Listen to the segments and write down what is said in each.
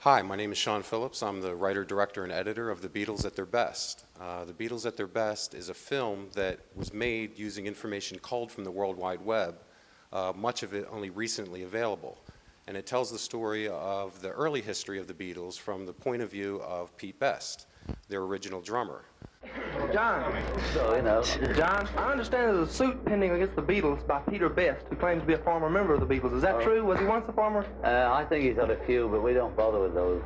Hi, my name is Shaun Phillips. I'm the writer, director, and editor of The Beatles at Their Best. The Beatles at Their Best is a film that was made using information culled from the World Wide Web, much of it only recently available. And it tells the story of the early history of the Beatles from the point of view of Pete Best, their original drummer. John. John, I understand there's a suit pending against the Beatles by Peter Best, who claims to be a former member of the Beatles. Is that true? Was he once a former? I think he's had a few, but we don't bother with those.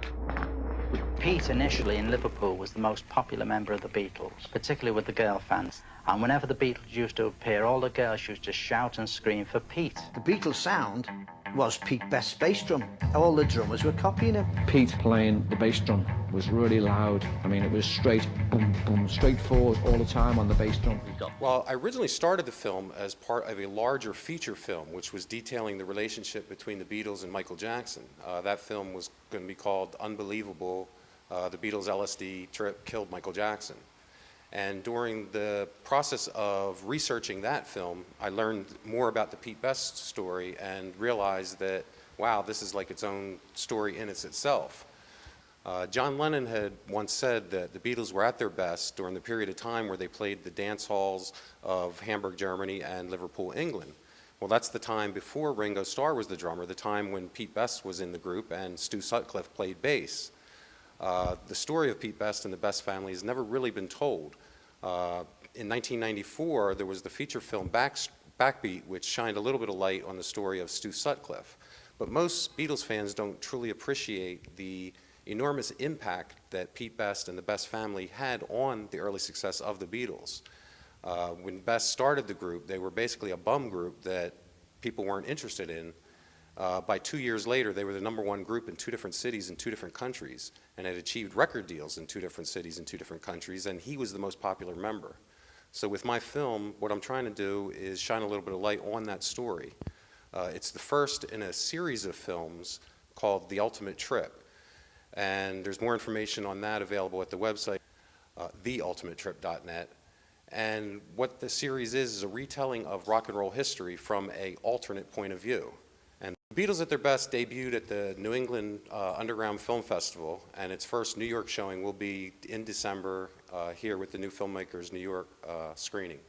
Pete initially in Liverpool was the most popular member of the Beatles, particularly with the girl fans. And whenever the Beatles used to appear, all the girls used to shout and scream for Pete. The Beatles sound was Pete Best's bass drum. All the drummers were copying him. Pete playing the bass drum was really loud. I mean, it was straight, boom, boom, straight forward all the time on the bass drum. Well, I originally started the film as part of a larger feature film, which was detailing the relationship between the Beatles and Michael Jackson. That film was going to be called Unbelievable, The Beatles' LSD Trip Killed Michael Jackson. And during the process of researching that film, I learned more about the Pete Best story and realized that, wow, this is like its own story in itself. John Lennon had once said that the Beatles were at their best during the period of time where they played the dance halls of Hamburg, Germany and Liverpool, England. Well, that's the time before Ringo Starr was the drummer, the time when Pete Best was in the group and Stu Sutcliffe played bass. The story of Pete Best and the Best family has never really been told. In 1994, there was the feature film Backbeat, which shined a little bit of light on the story of Stu Sutcliffe. But most Beatles fans don't truly appreciate the enormous impact that Pete Best and the Best family had on the early success of the Beatles. When Best started the group, they were basically a bum group that people weren't interested in. By 2 years later, they were the #1 group in 2 different cities in 2 different countries and had achieved record deals in 2 different cities in 2 different countries, and he was the most popular member. So with my film, what I'm trying to do is shine a little bit of light on that story. It's the first in a series of films called The Ultimate Trip, and there's more information on that available at the website, theultimatetrip.net. And what the series is a retelling of rock and roll history from an alternate point of view. The Beatles at Their Best debuted at the New England Underground Film Festival, and its first New York showing will be in December here with the new Filmmakers New York screening.